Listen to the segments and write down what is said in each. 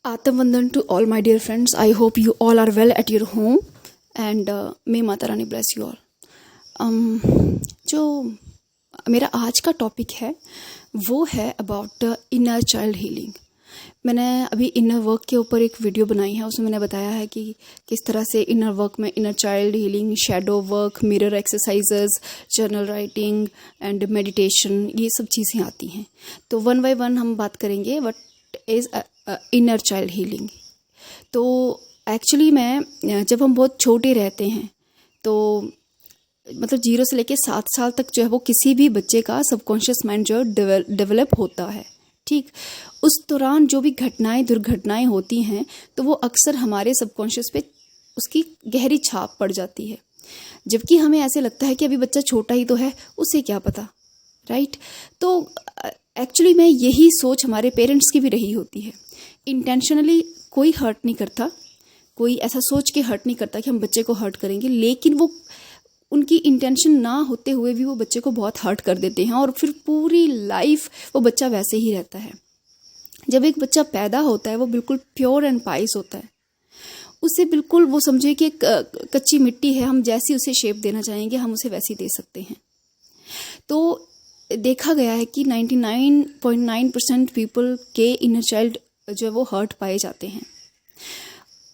Atam Vandan to all my dear friends. I hope you all are well at your home and may Mata Rani bless you all. जो मेरा आज का topic है वो है about inner child healing. मैंने अभी inner work के ऊपर एक वीडियो बनाई है. उसमें मैंने बताया है कि किस तरह से इनर वर्क में inner child healing, shadow work, mirror exercises, journal writing and meditation, ये सब चीज़ें आती हैं. तो वन बाय वन हम बात करेंगे what is inner child healing. तो एक्चुअली मैं जब हम बहुत छोटे रहते हैं तो मतलब 0 से लेके 7 साल तक जो है वो किसी भी बच्चे का सबकॉन्शियस माइंड जो है डेवलप होता है. ठीक, उस दौरान जो भी घटनाएं दुर्घटनाएं होती हैं तो वो अक्सर हमारे सबकॉन्शियस पे उसकी गहरी छाप पड़ जाती है. जबकि हमें ऐसे लगता है कि अभी बच्चा छोटा ही तो है, उसे क्या पता, राइट. तो एक्चुअली में यही सोच हमारे पेरेंट्स की भी रही होती है. इंटेंशनली कोई हर्ट नहीं करता, कोई ऐसा सोच के हर्ट नहीं करता कि हम बच्चे को हर्ट करेंगे, लेकिन वो उनकी इंटेंशन ना होते हुए भी वो बच्चे को बहुत हर्ट कर देते हैं और फिर पूरी लाइफ वो बच्चा वैसे ही रहता है. जब एक बच्चा पैदा होता है वो बिल्कुल प्योर एंड पाइस होता है. उसे बिल्कुल वो समझे कि एक कच्ची मिट्टी है, हम जैसी उसे शेप देना चाहेंगे हम उसे वैसी दे सकते हैं. तो देखा गया है कि 99.9% पीपल के इनर चाइल्ड जो है वो हर्ट पाए जाते हैं.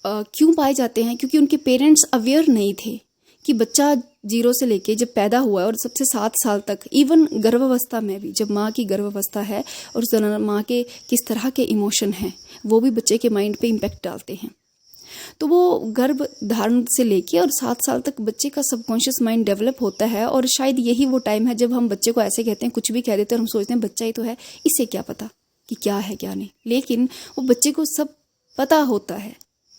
क्यों पाए जाते हैं? क्योंकि उनके पेरेंट्स अवेयर नहीं थे कि बच्चा 0 से लेके जब पैदा हुआ है और सबसे 7 साल तक, इवन गर्भावस्था में भी, जब माँ की गर्भावस्था है और उस दौरान माँ के किस तरह के इमोशन हैं वो भी बच्चे के माइंड पे इम्पेक्ट डालते हैं. तो वो गर्भ धारण से लेके और 7 साल तक बच्चे का सबकॉन्शियस माइंड डेवलप होता है. और शायद यही वो टाइम है जब हम बच्चे को ऐसे कहते हैं, कुछ भी कह देते हैं और हम सोचते हैं बच्चा ही तो है, इससे क्या पता कि क्या है क्या नहीं. लेकिन वो बच्चे को सब पता होता है.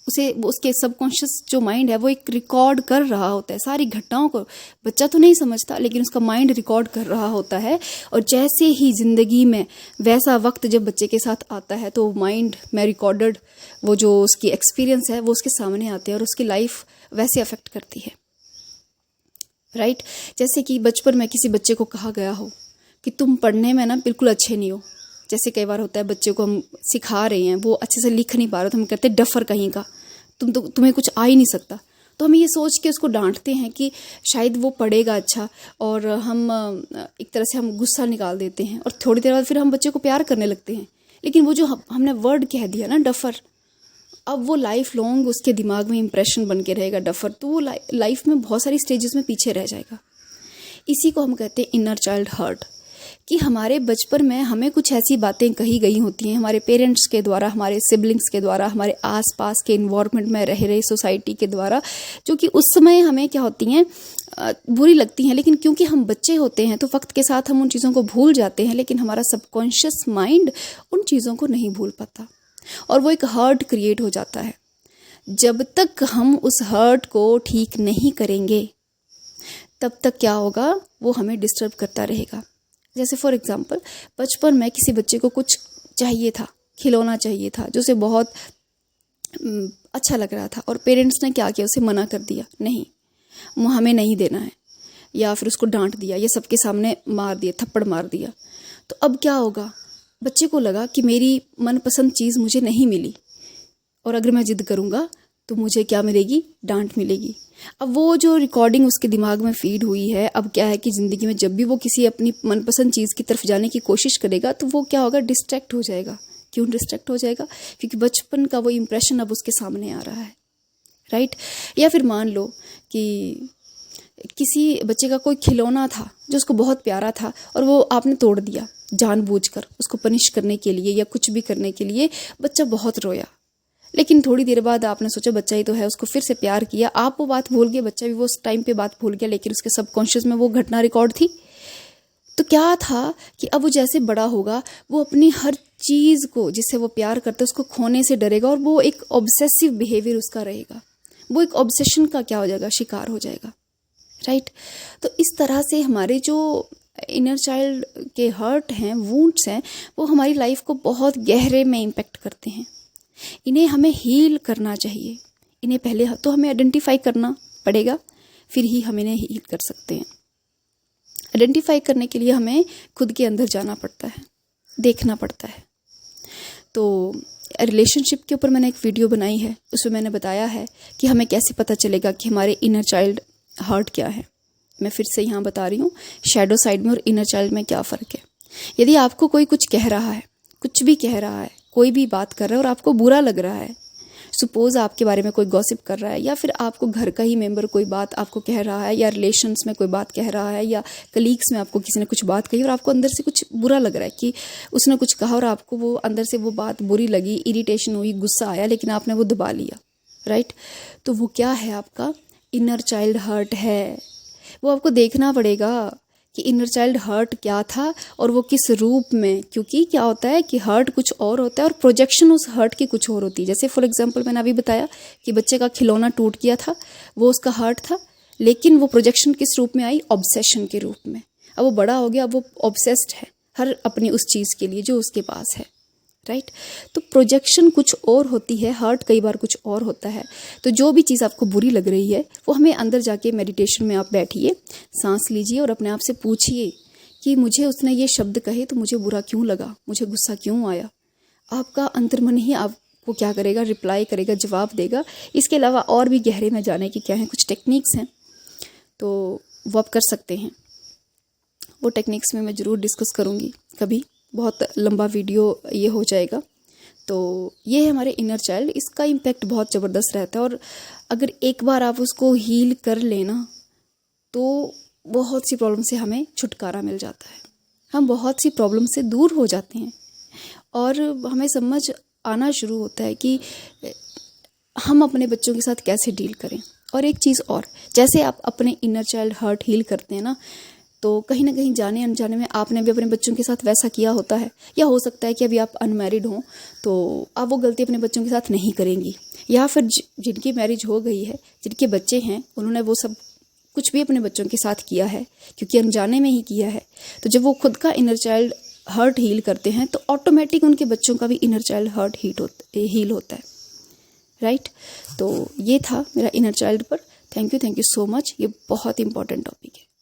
उसे उसके सबकॉन्शियस जो माइंड है वो एक रिकॉर्ड कर रहा होता है सारी घटनाओं को. बच्चा तो नहीं समझता लेकिन उसका माइंड रिकॉर्ड कर रहा होता है. और जैसे ही ज़िंदगी में वैसा वक्त जब बच्चे के साथ आता है तो माइंड में रिकॉर्डेड वो जो उसकी एक्सपीरियंस है वो उसके सामने आते हैं और उसकी लाइफ वैसे अफेक्ट करती है, राइट. जैसे कि बचपन में किसी बच्चे को कहा गया हो कि तुम पढ़ने में ना बिल्कुल अच्छे नहीं हो. जैसे कई बार होता है बच्चे को हम सिखा रहे हैं, वो अच्छे से लिख नहीं पा रहे तो हम कहते हैं डफर कहीं का, तुम्हें कुछ आ ही नहीं सकता. तो हम ये सोच के उसको डांटते हैं कि शायद वो पढ़ेगा अच्छा, और हम एक तरह से हम गुस्सा निकाल देते हैं और थोड़ी देर बाद फिर हम बच्चे को प्यार करने लगते हैं. लेकिन वो जो हमने वर्ड कह दिया ना डफर, अब वो लाइफ लॉन्ग उसके दिमाग में इंप्रेशन बन के रहेगा डफर. तो वो लाइफ में बहुत सारी स्टेजेस में पीछे रह जाएगा. इसी को हम कहते हैं इनर चाइल्ड हर्ट. कि हमारे बचपन में हमें कुछ ऐसी बातें कही गई होती हैं हमारे पेरेंट्स के द्वारा, हमारे सिबलिंग्स के द्वारा, हमारे आसपास के इन्वायरमेंट में रह रही सोसाइटी के द्वारा, जो कि उस समय हमें क्या होती हैं, बुरी लगती हैं. लेकिन क्योंकि हम बच्चे होते हैं तो वक्त के साथ हम उन चीज़ों को भूल जाते हैं, लेकिन हमारा सबकॉन्शियस माइंड उन चीज़ों को नहीं भूल पाता और वो एक हर्ट क्रिएट हो जाता है. जब तक हम उस हर्ट को ठीक नहीं करेंगे तब तक क्या होगा, वो हमें डिस्टर्ब करता रहेगा. जैसे फॉर एग्जांपल बचपन में किसी बच्चे को कुछ चाहिए था, खिलौना चाहिए था जो उसे बहुत अच्छा लग रहा था, और पेरेंट्स ने क्या किया, उसे मना कर दिया, नहीं हमें नहीं देना है, या फिर उसको डांट दिया या सबके सामने मार दिया, थप्पड़ मार दिया. तो अब क्या होगा, बच्चे को लगा कि मेरी मनपसंद चीज़ मुझे नहीं मिली और अगर मैं जिद करूँगा तो मुझे क्या मिलेगी, डांट मिलेगी. अब वो जो रिकॉर्डिंग उसके दिमाग में फीड हुई है, अब क्या है कि ज़िंदगी में जब भी वो किसी अपनी मनपसंद चीज़ की तरफ जाने की कोशिश करेगा तो वो क्या होगा, डिस्ट्रैक्ट हो जाएगा. क्यों डिस्ट्रैक्ट हो जाएगा? क्योंकि बचपन का वो इम्प्रेशन अब उसके सामने आ रहा है, राइट. या फिर मान लो कि किसी बच्चे का कोई खिलौना था जो उसको बहुत प्यारा था और वो आपने तोड़ दिया जानबूझकर, उसको पनिश करने के लिए या कुछ भी करने के लिए. बच्चा बहुत रोया, लेकिन थोड़ी देर बाद आपने सोचा बच्चा ही तो है, उसको फिर से प्यार किया, आप वो बात भूल गए, बच्चा भी वो उस टाइम पे बात भूल गया, लेकिन उसके सबकॉन्शियस में वो घटना रिकॉर्ड थी. तो क्या था कि अब वो जैसे बड़ा होगा वो अपनी हर चीज़ को जिससे वो प्यार करता है उसको खोने से डरेगा और वो एक ऑब्सेसिव बिहेवियर उसका रहेगा. वो एक ऑब्सेशन का क्या हो जाएगा, शिकार हो जाएगा, राइट. तो इस तरह से हमारे जो इनर चाइल्ड के हर्ट हैं, वुंड्स हैं, वो हमारी लाइफ को बहुत गहरे में इम्पेक्ट करते हैं. इन्हें हमें हील करना चाहिए. इन्हें पहले तो हमें आइडेंटिफाई करना पड़ेगा, फिर ही हम इन्हें हील कर सकते हैं. आइडेंटिफाई करने के लिए हमें खुद के अंदर जाना पड़ता है, देखना पड़ता है. तो रिलेशनशिप के ऊपर मैंने एक वीडियो बनाई है, उसमें मैंने बताया है कि हमें कैसे पता चलेगा कि हमारे इनर चाइल्ड हर्ट क्या है। मैं फिर से यहाँ बता रही हूँ, शैडो साइड में और इनर चाइल्ड में क्या फ़र्क है। यदि आपको कोई कुछ कह रहा है, कुछ भी कह रहा है, कोई भी बात कर रहा है और आपको बुरा लग रहा है, सपोज आपके बारे में कोई गॉसिप कर रहा है, या फिर आपको घर का ही मेंबर कोई बात आपको कह रहा है, या रिलेशंस में कोई बात कह रहा है, या कलीग्स में आपको किसी ने कुछ बात कही और आपको अंदर से कुछ बुरा लग रहा है कि उसने कुछ कहा और आपको वो अंदर से वो बात बुरी लगी, इरिटेशन हुई, गुस्सा आया, लेकिन आपने वो दबा लिया, राइट। तो वो क्या है, आपका इनर चाइल्ड हर्ट है। वो आपको देखना पड़ेगा कि इनर चाइल्ड हर्ट क्या था और वो किस रूप में, क्योंकि क्या होता है कि हर्ट कुछ और होता है और प्रोजेक्शन उस हर्ट की कुछ और होती है। जैसे फॉर एग्जांपल मैंने अभी बताया कि बच्चे का खिलौना टूट गया था, वो उसका हर्ट था, लेकिन वो प्रोजेक्शन किस रूप में आई, ऑब्सेशन के रूप में। अब वो बड़ा हो गया, अब वो ऑब्सेस्ड है हर अपनी उस चीज़ के लिए जो उसके पास है, राइट। तो प्रोजेक्शन कुछ और होती है, हर्ट कई बार कुछ और होता है। तो जो भी चीज़ आपको बुरी लग रही है वो हमें अंदर जाके मेडिटेशन में आप बैठिए, सांस लीजिए और अपने आप से पूछिए कि मुझे उसने ये शब्द कहे तो मुझे बुरा क्यों लगा, मुझे गुस्सा क्यों आया। आपका अंतर्मन ही आपको क्या करेगा, रिप्लाई करेगा, जवाब देगा। इसके अलावा और भी गहरे में जाने की क्या है, कुछ टेक्निक्स हैं तो वो आप कर सकते हैं। वो टेक्निक्स में मैं ज़रूर डिस्कस करूँगी कभी, बहुत लंबा वीडियो ये हो जाएगा। तो ये है हमारे इनर चाइल्ड, इसका इम्पैक्ट बहुत ज़बरदस्त रहता है और अगर एक बार आप उसको हील कर लेना तो बहुत सी प्रॉब्लम से हमें छुटकारा मिल जाता है, हम बहुत सी प्रॉब्लम से दूर हो जाते हैं और हमें समझ आना शुरू होता है कि हम अपने बच्चों के साथ कैसे डील करें। और एक चीज़ और, जैसे आप अपने इनर चाइल्ड हर्ट हील करते हैं ना, तो कहीं ना कहीं जाने अनजाने में आपने भी अपने बच्चों के साथ वैसा किया होता है, या हो सकता है कि अभी आप अनमैरिड हों तो आप वो गलती अपने बच्चों के साथ नहीं करेंगी, या फिर जिनकी मैरिज हो गई है, जिनके बच्चे हैं, उन्होंने वो सब कुछ भी अपने बच्चों के साथ किया है क्योंकि अनजाने में ही किया है। तो जब वो खुद का इनर चाइल्ड हर्ट हील करते हैं तो ऑटोमेटिक उनके बच्चों का भी इनर चाइल्ड हर्ट हील होता है, राइट। तो ये था मेरा इनर चाइल्ड पर। थैंक यू सो मच, ये बहुत इंपॉर्टेंट टॉपिक है।